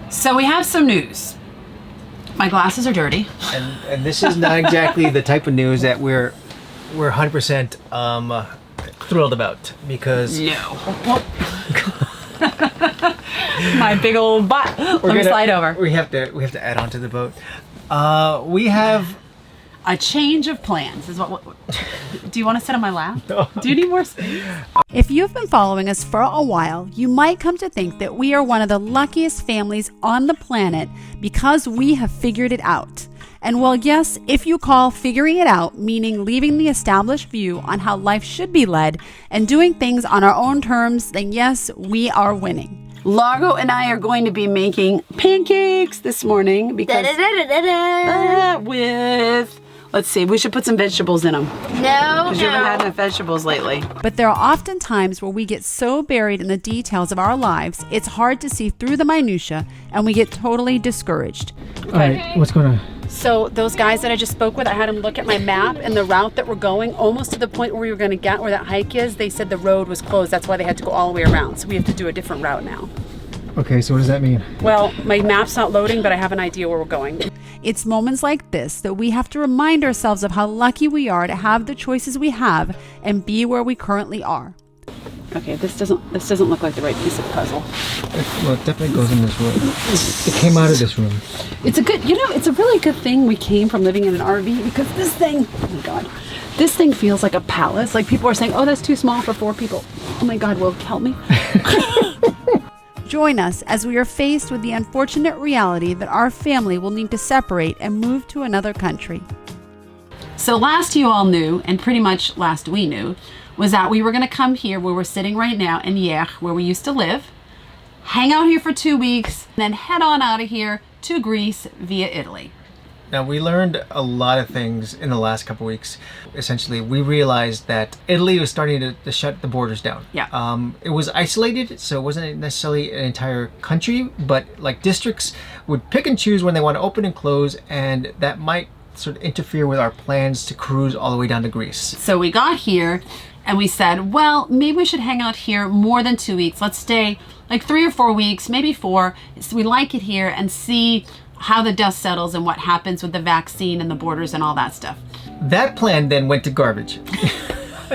So we have some news. My glasses are dirty. And this is not exactly the type of news that we're 100% thrilled about, because No. My big old butt. Let me slide over. We have to add on to the boat. We have A change of plans is what. Do you want to sit on my lap? No. Do you need more space? If you've been following us for a while, you might come to think that we are one of the luckiest families on the planet because we have figured it out. And well, yes, if you call figuring it out, meaning leaving the established view on how life should be led and doing things on our own terms, then yes, we are winning. Largo and I are going to be making pancakes this morning because with, let's see, we should put some vegetables in them. No, Because you haven't had enough vegetables lately. But there are often times where we get so buried in the details of our lives, it's hard to see through the minutia and we get totally discouraged. All right, what's going on? So those guys that I just spoke with, I had them look at my map and the route that we're going, almost to the point where we were going to get where that hike is. They said the road was closed. That's why they had to go all the way around. So we have to do a different route now. Okay, so what does that mean? Well, my map's not loading, but I have an idea where we're going. It's moments like this that we have to remind ourselves of how lucky we are to have the choices we have and be where we currently are. Okay, this doesn't look like the right piece of puzzle. Well, it definitely goes in this room. It came out of this room. It's a good, it's a really good thing we came from living in an RV, because this thing, oh my God, this thing feels like a palace. Like people are saying, oh, that's too small for 4 people. Oh my God, Will, help me. Join us as we are faced with the unfortunate reality that our family will need to separate and move to another country. So last you all knew, and pretty much last we knew, was that we were going to come here where we're sitting right now in Liège, where we used to live, hang out here for 2 weeks, and then head on out of here to Greece via Italy. Now, we learned a lot of things in the last couple weeks. Essentially, we realized that Italy was starting to shut the borders down. Yeah. It was isolated, so it wasn't necessarily an entire country, but like districts would pick and choose when they want to open and close, and that might sort of interfere with our plans to cruise all the way down to Greece. So we got here and we said, well, maybe we should hang out here more than 2 weeks. Let's stay like 3 or 4 weeks, maybe 4. So we like it here, and see how the dust settles and what happens with the vaccine and the borders and all that stuff. That plan then went to garbage.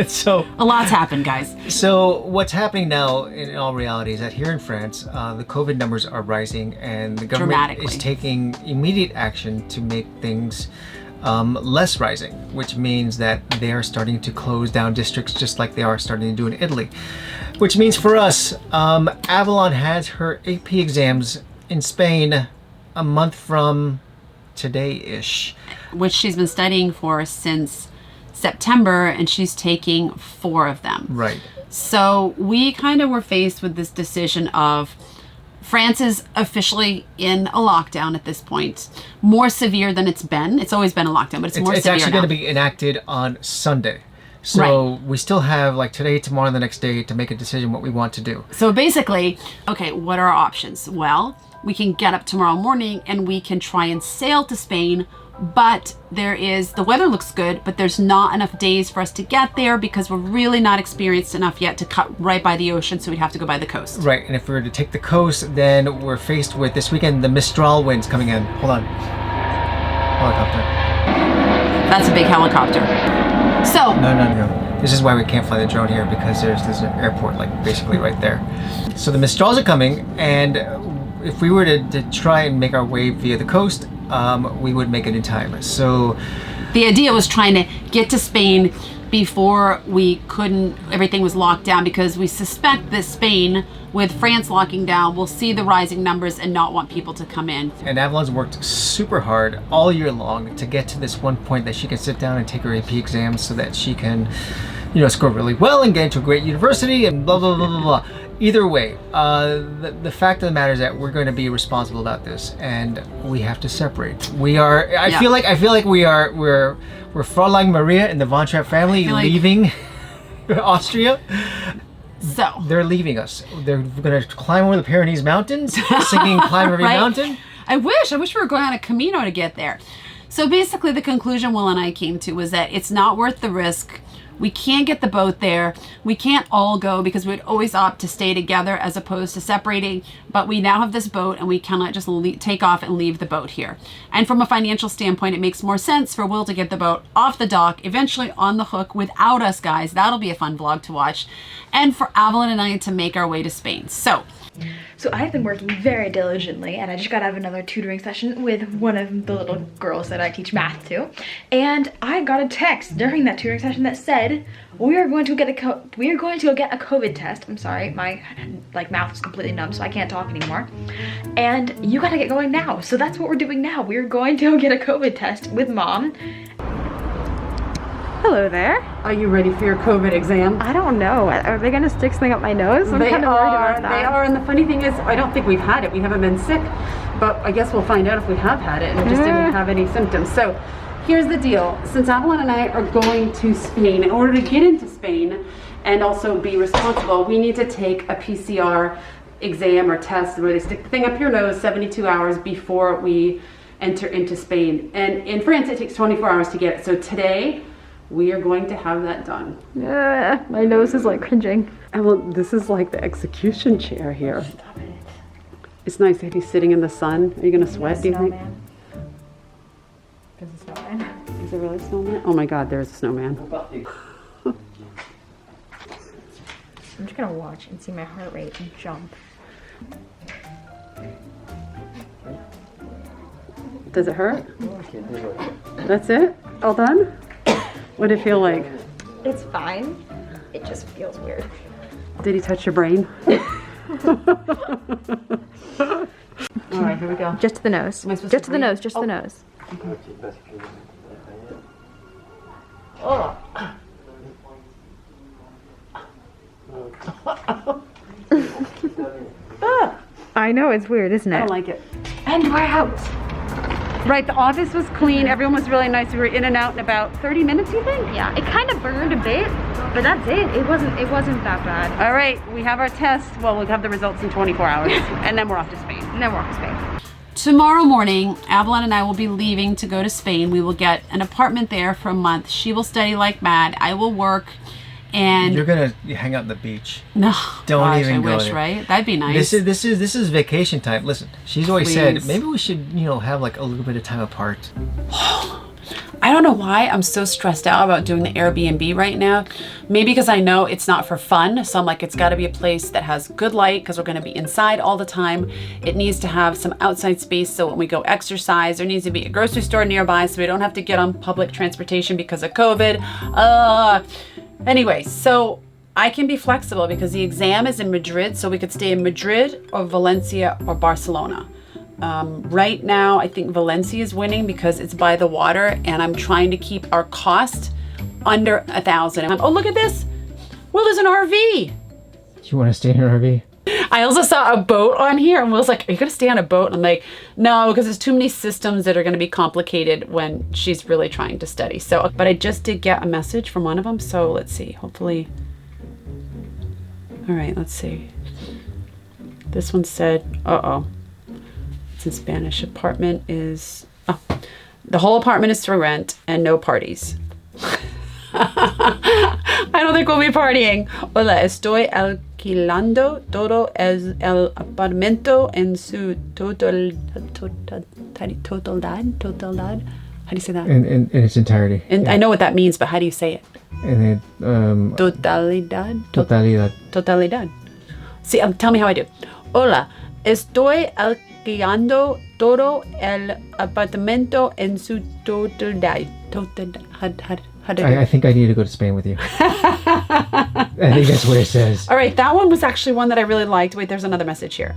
So a lot's happened, guys. So what's happening now in all reality is that here in France, the COVID numbers are rising, and the government is taking immediate action to make things less rising, which means that they are starting to close down districts just like they are starting to do in Italy. Which means for us, Avalon has her AP exams in Spain a month from today-ish. Which she's been studying for since September, and she's taking 4 of them. Right. So we kind of were faced with this decision of France is officially in a lockdown at this point, more severe than it's been. It's always been a lockdown, but it's more severe It's actually now. going to be enacted on Sunday. So we still have like today, tomorrow, and the next day to make a decision what we want to do. So basically, okay, what are our options? Well, we can get up tomorrow morning and we can try and sail to Spain, but the weather looks good, but there's not enough days for us to get there because we're really not experienced enough yet to cut right by the ocean, so we'd have to go by the coast. Right, and if we were to take the coast, then we're faced with this weekend the Mistral winds coming in. Hold on. Helicopter. That's a big helicopter. So No. This is why we can't fly the drone here, because there's an airport like basically right there. So the Mistrals are coming, and if we were to try and make our way via the coast, we would make it in time. So the idea was trying to get to Spain before everything was locked down, because we suspect that Spain, with France locking down, will see the rising numbers and not want people to come in. And Avalon's worked super hard all year long to get to this one point that she can sit down and take her AP exams so that she can, score really well and get into a great university and blah, blah, blah, blah, blah. Either way, the fact of the matter is that we're going to be responsible about this, and we have to separate. We are. I feel like we're Fräulein Maria in the Von Trapp family leaving Austria. So they're leaving us. They're going to climb over the Pyrenees Mountains, singing "Climb Every Mountain." I wish we were going on a Camino to get there. So basically, the conclusion Will and I came to was that it's not worth the risk We can't get the boat there. We can't all go because we'd always opt to stay together as opposed to separating. But we now have this boat and we cannot just take off and leave the boat here. And from a financial standpoint, it makes more sense for Will to get the boat off the dock, eventually on the hook without us guys. That'll be a fun vlog to watch. And for Avalon and I to make our way to Spain. So I've been working very diligently, and I just got out of another tutoring session with one of the little girls that I teach math to, and I got a text during that tutoring session that said we are going to go get a COVID test. I'm sorry, my mouth is completely numb, so I can't talk anymore. And you gotta get going now. So that's what we're doing now. We're going to go get a COVID test with Mom. Hello there. are you ready for your COVID exam? I don't know. Are they gonna stick something up my nose? I'm kind of worried about that. They are, and the funny thing is, I don't think we've had it. We haven't been sick, but I guess we'll find out if we have had it and just didn't have any symptoms. So here's the deal. Since Avalon and I are going to Spain, in order to get into Spain and also be responsible, we need to take a PCR exam or test where they stick the thing up your nose 72 hours before we enter into Spain. And in France, it takes 24 hours to get it. So today, we are going to have that done. Yeah, my nose is like cringing. And well, this is like the execution chair here. Stop it. It's nice to be sitting in the sun. Are you gonna sweat, do you think? There's a snowman. Is it really a snowman? Oh my God, there's a snowman. I'm just gonna watch and see my heart rate and jump. Does it hurt? That's it? All done? What did it feel like? It's fine. It just feels weird. Did he touch your brain? All right, here we go. Just to the nose. Just to the nose, just to the nose. Oh. I know, it's weird, isn't it? I don't like it. And we're out. Right, the office was clean. Everyone was really nice. We were in and out in about 30 minutes, you think? Yeah, it kind of burned a bit, but that's it. It wasn't that bad. All right, we have our test. Well, we'll have the results in 24 hours, and then we're off to Spain. And then we're off to Spain. Tomorrow morning, Avalon and I will be leaving to go to Spain. We will get an apartment there for a month. She will study like mad. I will work. And you're gonna hang out on the beach. No, don't even go wish, there. Right? That'd be nice. This is vacation time. Listen, she's always said maybe we should, have like a little bit of time apart. I don't know why I'm so stressed out about doing the Airbnb right now. Maybe because I know it's not for fun. So I'm like, it's got to be a place that has good light because we're going to be inside all the time. It needs to have some outside space so when we go exercise, there needs to be a grocery store nearby so we don't have to get on public transportation because of COVID. Anyway, so I can be flexible because the exam is in Madrid, so we could stay in Madrid or Valencia or Barcelona. Right now, I think Valencia is winning because it's by the water, and I'm trying to keep our cost under 1,000. Oh, look at this! Will, there's an RV. You want to stay in an RV? I also saw a boat on here, and Will's like, "Are you gonna stay on a boat?" And I'm like, "No, because there's too many systems that are gonna be complicated when she's really trying to study." So, but I just did get a message from one of them, so let's see. Hopefully, all right. Let's see. This one said, it's in Spanish. Apartment is the whole apartment is for rent and no parties. I don't think we'll be partying. Hola, estoy alquilando todo el apartamento en su totalidad. How do you say that? In its entirety. And yeah. I know what that means, but how do you say it? And then, Totalidad. See, tell me how I do. Hola, estoy alquilando todo el apartamento en su totalidad. I think I need to go to Spain with you. I think that's what it says. All right, that one was actually one that I really liked. Wait, there's another message here.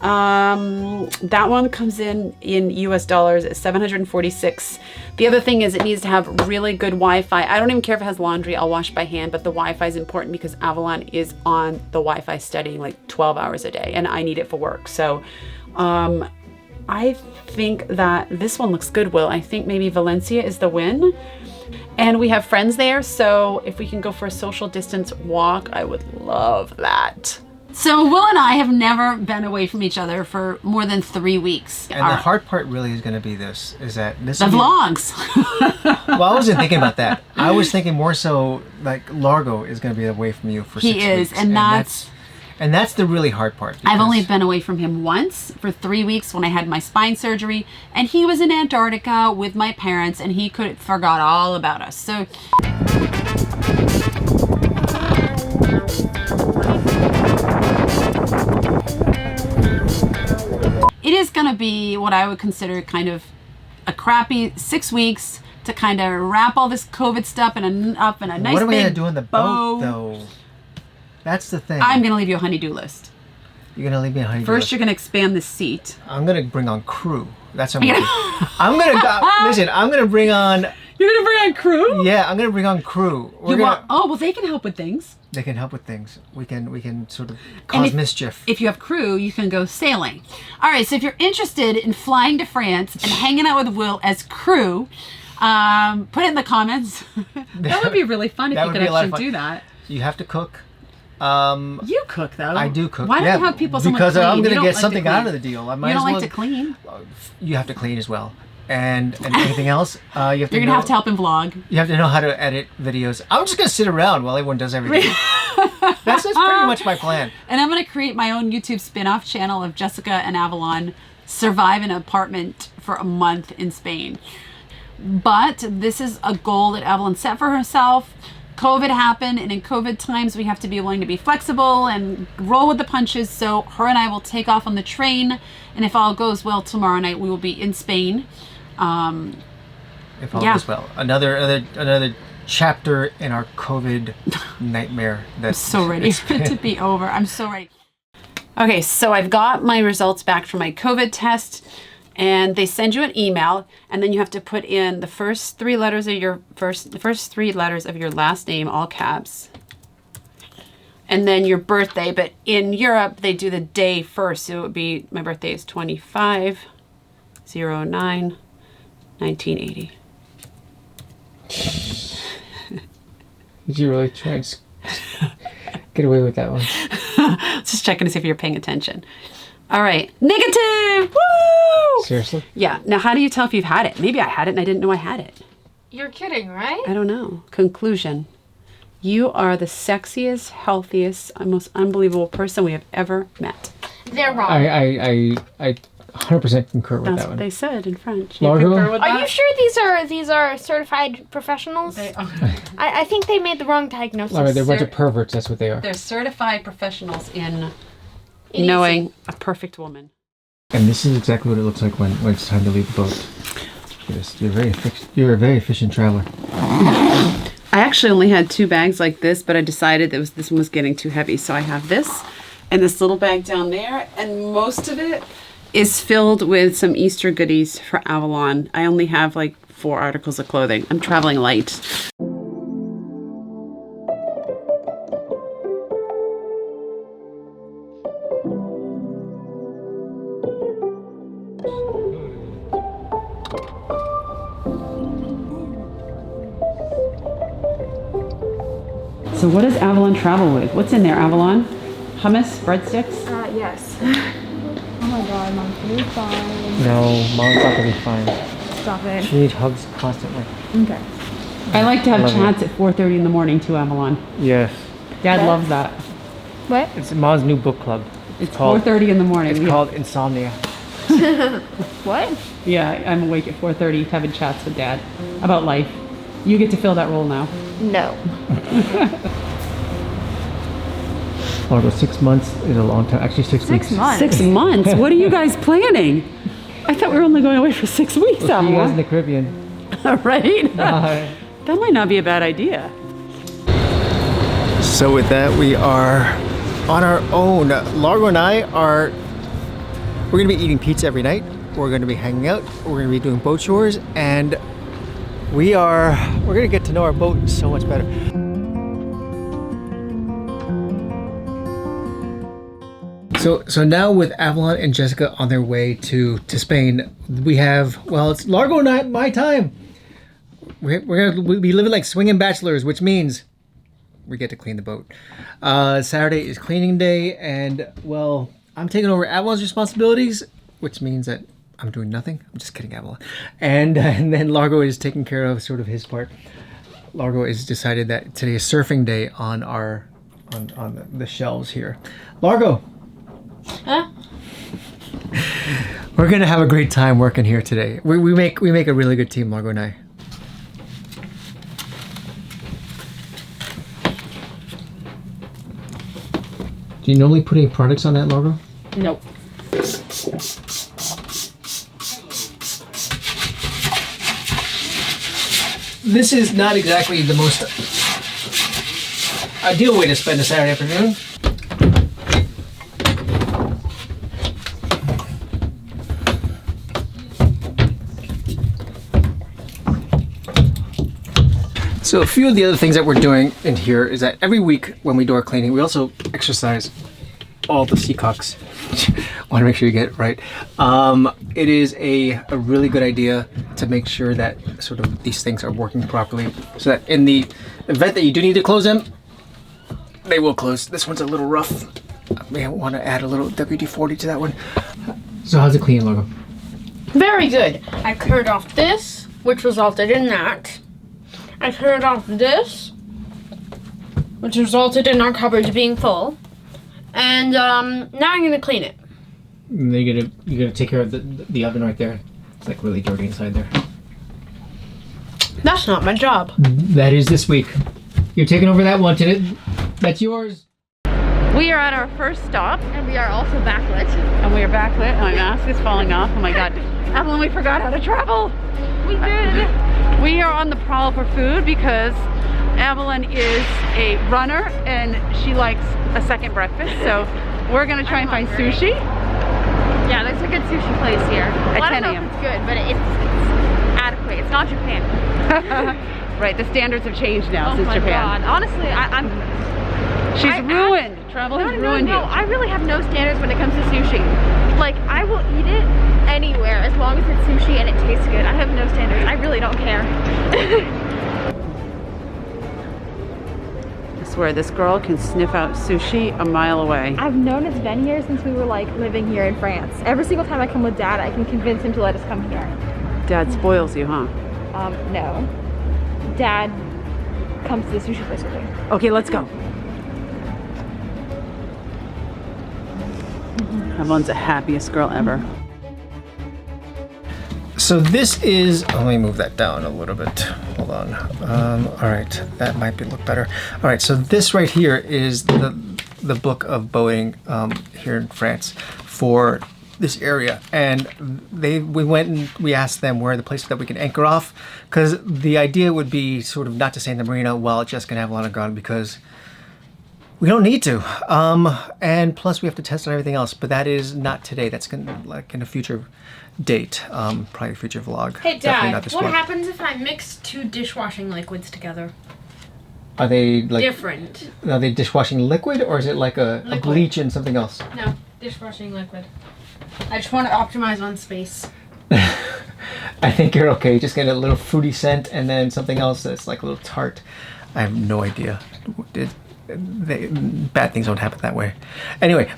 That one comes in US dollars at 746. The other thing is it needs to have really good Wi-Fi. I don't even care if it has laundry. I'll wash by hand, but the Wi-Fi is important because Avalon is on the Wi-Fi studying like 12 hours a day, and I need it for work. So, I think that this one looks good, Will. I think maybe Valencia is the win. And we have friends there, so if we can go for a social distance walk, I would love that. So Will and I have never been away from each other for more than 3 weeks. And the hard part really is going to be this the vlogs. Well, I wasn't thinking about that. I was thinking more so like Largo is going to be away from you for 6 weeks. He is, and that's the really hard part. I've only been away from him once for 3 weeks when I had my spine surgery, and he was in Antarctica with my parents, and he forgot all about us. So. It is going to be what I would consider kind of a crappy 6 weeks to kind of wrap all this COVID stuff up in a nice big bow. What are we going to do in the boat, though? That's the thing. I'm going to leave you a honey-do list. You're going to leave me a honey-do First, list? you're going to expand the seat. I'm going to bring on crew. That's what I'm going to do. Listen, I'm going to bring on... You're going to bring on crew? Yeah, I'm going to bring on crew. Well, they can help with things. They can help with things. We can sort of cause mischief. If you have crew, you can go sailing. All right, so if you're interested in flying to France and hanging out with Will as crew, put it in the comments. That would be really fun if you could actually do that. You have to cook. You cook, though. I do cook. Why don't you have people because clean? I'm going to get something out of the deal. You don't like to clean? You have to clean as well. And anything else, you're going to have to help him vlog. You have to know how to edit videos. I'm just going to sit around while everyone does everything. That's pretty much my plan. And I'm going to create my own YouTube spin-off channel of Jessica and Avalon survive in an apartment for a month in Spain. But this is a goal that Avalon set for herself. COVID happened, and in COVID times, we have to be willing to be flexible and roll with the punches. So her and I will take off on the train, and if all goes well, tomorrow night we will be in Spain. If all goes well, another chapter in our COVID nightmare. I'm so ready for it to be over. I'm so ready. Okay, so I've got my results back from my COVID test, and they send you an email, and then you have to put in the first three letters of your last name, all caps, and then your birthday. But in Europe, they do the day first, so it would be, my birthday is 25/09/1980. Did you really try to get away with that one? Just checking to see if you're paying attention. All right. Negative! Woo! Seriously? Yeah. Now, how do you tell if you've had it? Maybe I had it and I didn't know I had it. You're kidding, right? I don't know. Conclusion. You are the sexiest, healthiest, most unbelievable person we have ever met. They're wrong. I 100% concur with That's that one. what they said in French. Largo? Are you sure these are certified professionals? They are. I think they made the wrong diagnosis. Largo, they're a bunch of perverts. That's what they are. They're certified professionals in knowing a perfect woman. And this is exactly what it looks like when it's time to leave the boat. Yes, you're a very efficient traveler. I actually only had 2 bags like this, but I decided that this one was getting too heavy. So I have this and this little bag down there, and most of it is filled with some Easter goodies for Avalon. I only have like 4 articles of clothing. I'm traveling light. So what does Avalon travel with? What's in there, Avalon? Hummus? Breadsticks? Yes. Oh my god, Mom, can you fine? No, Mom's not going to be fine. Stop it. She needs hugs constantly. Okay. I like to have Love chats at 4:30 in the morning too, Avalon. Yes. Dad What? loves that. What? It's Mom's new book club. It's 4:30 in the morning. It's called Insomnia. What? Yeah, I'm awake at 4:30 having chats with Dad about life. You get to fill that role now. No. Largo, 6 months is a long time. Actually, 6 weeks. 6 months. 6 months? What are you guys planning? I thought we were only going away for 6 weeks, See you guys in Avalon. the Caribbean. Right? Bye. That might not be a bad idea. So with that, we are on our own. Largo and I we're gonna be eating pizza every night. We're gonna be hanging out. We're gonna be doing boat chores, and we're gonna get to know our boat so much better. So now with Avalon and Jessica on their way to Spain, we have, well, it's Largo and I, my time. We're gonna be living like swinging bachelors, which means we get to clean the boat. Saturday is cleaning day, and well, I'm taking over Avalon's responsibilities, which means that I'm doing nothing. I'm just kidding, Avalon. And then Largo is taking care of sort of his part. Largo has decided that today is surfing day on the shelves here. Largo. Huh? We're gonna have a great time working here today. We make a really good team, Largo and I. Do you normally put any products on that, Largo? Nope. This is not exactly the most ideal way to spend a Saturday afternoon. So a few of the other things that we're doing in here is that every week when we do our cleaning, we also exercise all the seacocks. Want to make sure you get it right. It is a really good idea to make sure that sort of these things are working properly, so that in the event that you do need to close them, they will close. This one's a little rough. I may want to add a little WD-40 to that one. So how's it clean, Logo? Very good. I cleared off this, which resulted in that. I cleared off this, which resulted in our cupboards being full. And now I'm gonna clean it. And then you're gonna take care of the oven right there. It's like really dirty inside there. That's not my job. That is this week. You're taking over that one today. That's yours. We are at our first stop. And we are also backlit. And we are backlit. And my mask is falling off. Oh my god. Evelyn, we forgot how to travel. We did. We are on the prowl for food because Avalon is a runner and she likes a second breakfast. So we're gonna try and find sushi. Yeah, there's a good sushi place here. At I 10 don't know a.m. if it's good, but it's adequate. It's not Japan. Right, the standards have changed now since my Japan. God. Honestly, I'm She's ruined. Travel has ruined you. I really have no standards when it comes to sushi. Like, I will eat it anywhere as long as it's sushi and it tastes good. I have no standards. I really don't care. I swear, this girl can sniff out sushi a mile away. I've known it's been here since we were like living here in France. Every single time I come with Dad, I can convince him to let us come here. Dad spoils you, huh? No. Dad comes to the sushi place with me. Okay, let's go. Evelyn's the happiest girl ever. So this is, let me move that down a little bit. Hold on. All right, that might look better. All right, so this right here is the book of boating here in France for this area, and we went and we asked them where are the places that we can anchor off, because the idea would be sort of not to stay in the marina while Jessica and Avalon are gone, because we don't need to, and plus we have to test on everything else, but that is not today. That's gonna like in a future date, probably a future vlog. Hey Definitely not Dad, this what vlog. happens if I mix two dishwashing liquids together? Are they like Different. Are they dishwashing liquid, or is it like a bleach and something else? No, dishwashing liquid. I just want to optimize on space. I think you're okay. Just get a little fruity scent and then something else that's like a little tart. I have no idea. Bad things don't happen that way. Anyway,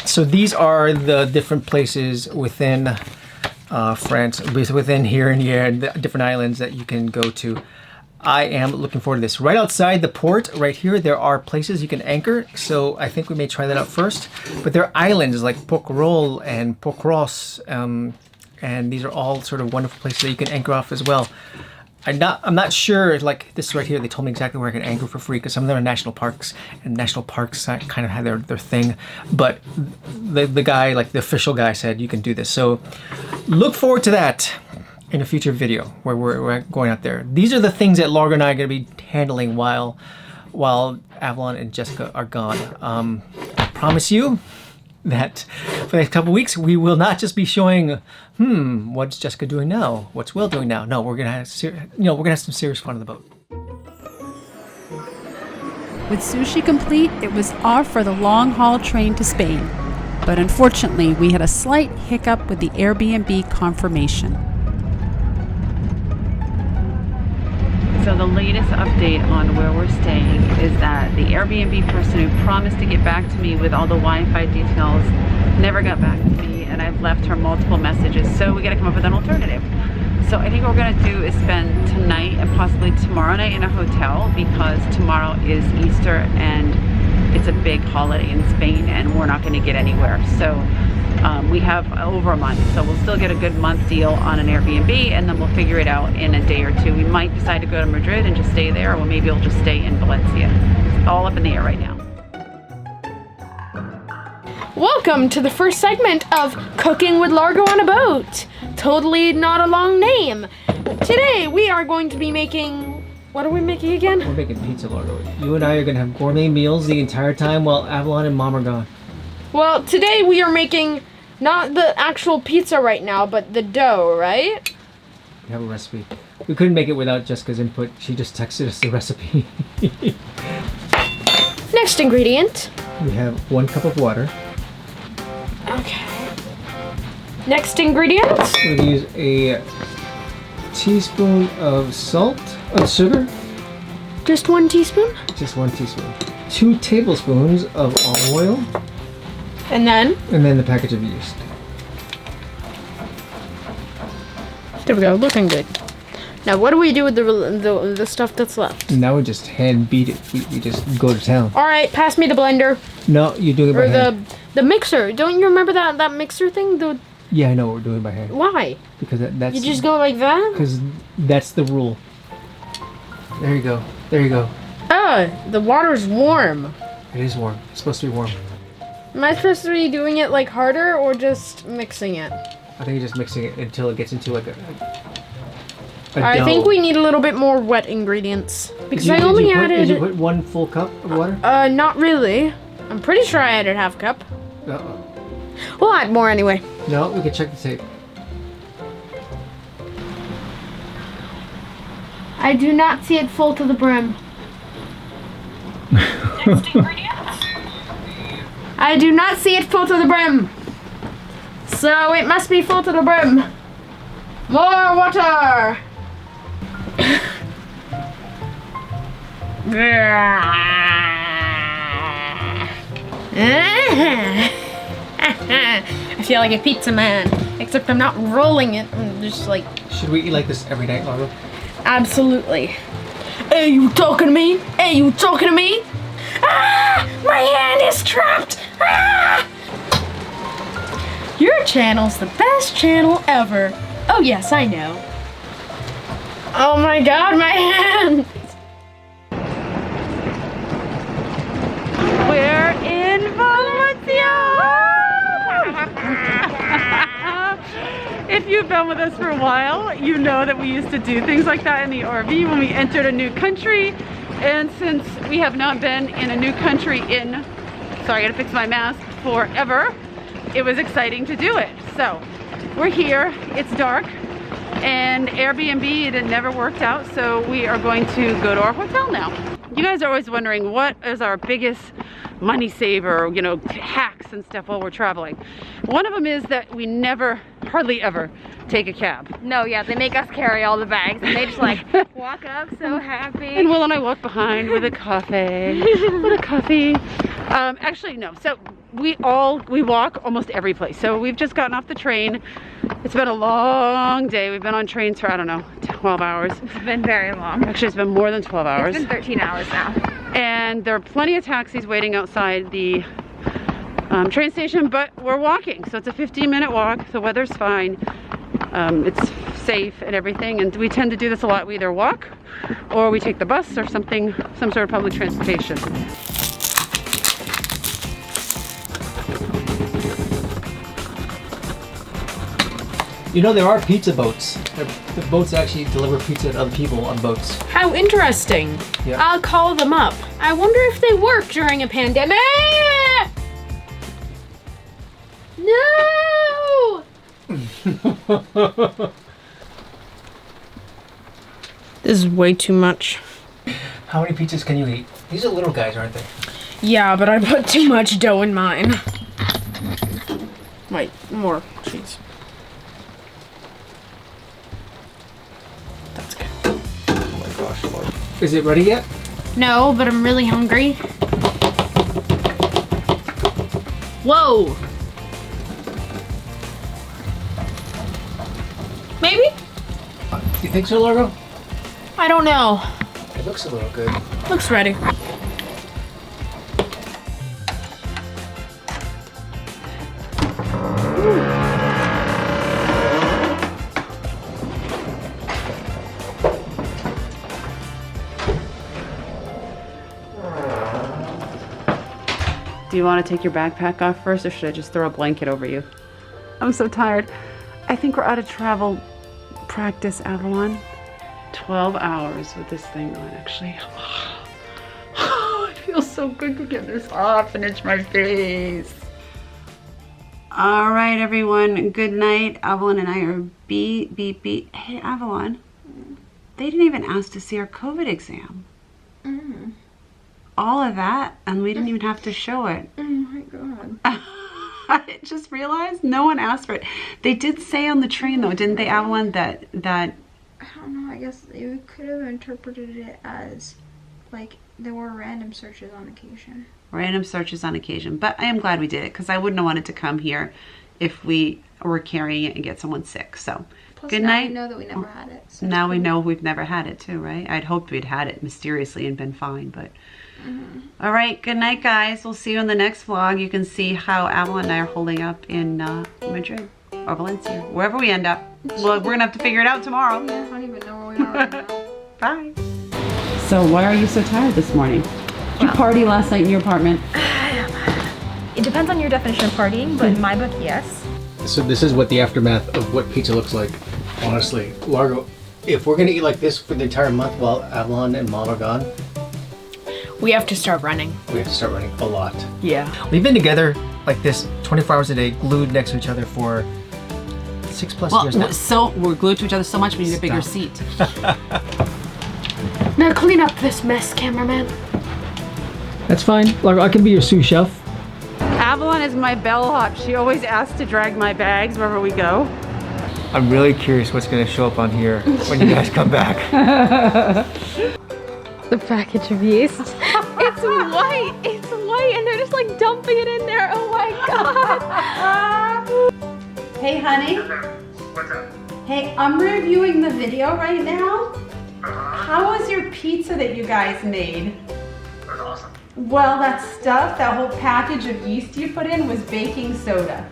so these are the different places within France, within here and here, the different islands that you can go to. I am looking forward to this. Right outside the port, right here, there are places you can anchor. So I think we may try that out first. But there are islands like Pocrol and Pocros, and these are all sort of wonderful places that you can anchor off as well. I'm not sure, like this right here, they told me exactly where I can anchor for free, because some of them are national parks, and national parks kind of have their thing. But the guy, like the official guy, said you can do this. So look forward to that in a future video where we're going out there. These are the things that Largo and I are going to be handling while Avalon and Jessica are gone. I promise you that for the next couple weeks we will not just be showing, what's Jessica doing now? What's Will doing now? No, we're gonna have some serious fun on the boat. With sushi complete, it was off for the long-haul train to Spain. But unfortunately, we had a slight hiccup with the Airbnb confirmation. So the latest update on where we're staying is that the Airbnb person who promised to get back to me with all the Wi-Fi details never got back to me, and I've left her multiple messages, so we gotta come up with an alternative. So I think what we're gonna do is spend tonight and possibly tomorrow night in a hotel, because tomorrow is Easter and it's a big holiday in Spain and we're not gonna get anywhere. So we have over a month, so we'll still get a good month deal on an Airbnb, and then we'll figure it out in a day or two. We might decide to go to Madrid and just stay there, or maybe we'll just stay in Valencia. It's all up in the air right now. Welcome to the first segment of Cooking with Largo on a Boat. Totally not a long name. Today we are going to be making, what are we making again? We're making pizza, Largo. You and I are gonna have gourmet meals the entire time while Avalon and Mom are gone. Well, today we are making not the actual pizza right now, but the dough, right? We have a recipe. We couldn't make it without Jessica's input. She just texted us the recipe. Next ingredient. We have 1 cup of water. Okay. Next ingredient. We're gonna use a teaspoon of sugar. Just 1 teaspoon? Just 1 teaspoon. 2 tablespoons of olive oil. And then the package of yeast. there we go, looking good. Now what do we do with the stuff that's left? Now we just hand beat it. We just go to town. All right, pass me the blender. No, you're doing it by Or hand. the mixer. Don't you remember that mixer thing? Yeah, I know, we're doing it by hand. Why? Because that's... You just go like that? Because that's the rule. There you go. There you go. Oh, the water's warm. It is warm. It's supposed to be warm. Am I supposed to be doing it like harder or just mixing it? I think you're just mixing it until it gets into like a I dough. think we need a little bit more wet ingredients. Because Did I only you added... Did you put 1 full cup of water? Not really. I'm pretty sure I added half a cup. Uh-oh. We'll add more anyway. No, we can check the tape. I do not see it full to the brim. Next ingredient. I do not see it full to the brim. So it must be full to the brim. More water. I feel like a pizza man, except I'm not rolling it. I'm just like... Should we eat like this every night, Largo? Absolutely. Hey, you talking to me? Hey, you talking to me? Ah! My hand is trapped! Ah! Your channel's the best channel ever. Oh yes, I know. Oh my god, my hand! We're in Valencia! If you've been with us for a while, you know that we used to do things like that in the RV when we entered a new country. And since we have not been in a new country in, sorry, I gotta fix my mask, forever, it was exciting to do it. So we're here, it's dark, and Airbnb, it never worked out, so we are going to go to our hotel now. You guys are always wondering what is our biggest money saver, you know, hacks and stuff while we're traveling. One of them is that we never, hardly ever, take a cab. No, yeah, they make us carry all the bags, and they just like walk up so happy. And Will and I walk behind with a coffee, actually, no. So we walk almost every place. So we've just gotten off the train. It's been a long day. We've been on trains for, I don't know, 12 hours. It's been very long. Actually, it's been more than 12 hours. It's been 13 hours now. And there are plenty of taxis waiting outside the train station, but we're walking. So it's a 15-minute walk. The weather's fine. It's safe and everything. And we tend to do this a lot. We either walk or we take the bus or something, some sort of public transportation. You know, there are pizza boats. The boats actually deliver pizza to other people on boats. How interesting. Yeah. I'll call them up. I wonder if they work during a pandemic. No! This is way too much. How many pizzas can you eat? These are little guys, aren't they? Yeah, but I put too much dough in mine. Wait, more cheese. That's good. Oh my gosh, Lord. Is it ready yet? No, but I'm really hungry. Whoa! Maybe? You think so, Largo? I don't know. It looks a little good. Looks ready. Do you want to take your backpack off first, or should I just throw a blanket over you? I'm so tired. I think we're out of travel practice, Avalon. 12 hours with this thing on, actually. Oh, it feels so good to get this off and itch my face. All right, everyone. Good night. Avalon and I are beat. Hey, Avalon. They didn't even ask to see our COVID exam. All of that, and we didn't even have to show it. Oh my god. I just realized no one asked for it. They did say on the train, though, didn't they, Avalon, that I don't know, I guess you could have interpreted it as, like, there were random searches on occasion. Random searches on occasion. But I am glad we did it, because I wouldn't have wanted to come here if we were carrying it and get someone sick. So, Plus, good now night. we know that we never had it. So Now we know we've never had it, too, right? I'd hoped we'd had it mysteriously and been fine, but... All right, good night, guys. We'll see you in the next vlog. You can see how Avalon and I are holding up in Madrid or Valencia, wherever we end up. Well, we're gonna have to figure it out tomorrow. Yeah, I don't even know where we are right now. Bye. So why are you so tired this morning? Did you party last night in your apartment? It depends on your definition of partying, but in my book, yes. So this is what the aftermath of what pizza looks like. Honestly, Largo, if we're gonna eat like this for the entire month while Avalon and Mom are gone, We have to start running. we have to start running a lot. Yeah. We've been together like this 24 hours a day, glued next to each other for 6+ years now. So we're glued to each other so much we need a bigger seat. Now clean up this mess, cameraman. That's fine. Largo, I can be your sous chef. Avalon is my bellhop. She always asks to drag my bags wherever we go. I'm really curious what's gonna show up on here when you guys come back. The package of yeast. It's white. It's white, and they're just like dumping it in there. Oh my god. Hey, honey. What's up? Hey, I'm reviewing the video right now. How was your pizza that you guys made? That was awesome. Well, that stuff, that whole package of yeast you put in was baking soda.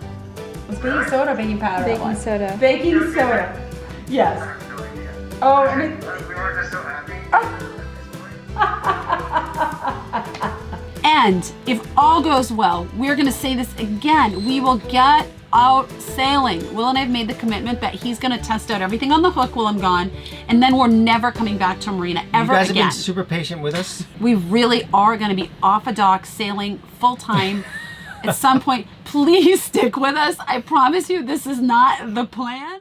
Was baking soda or baking powder? Baking soda. Baking soda. Yes. I have no idea. Oh, and it, We were just so happy. and if all goes well, we're gonna say this again, we will get out sailing. Will and I have made the commitment that he's gonna test out everything on the hook while I'm gone, and then we're never coming back to a marina ever You guys have again. been super patient with us. We really are gonna be off a dock sailing full time at some point. Please stick with us. I promise you this is not the plan.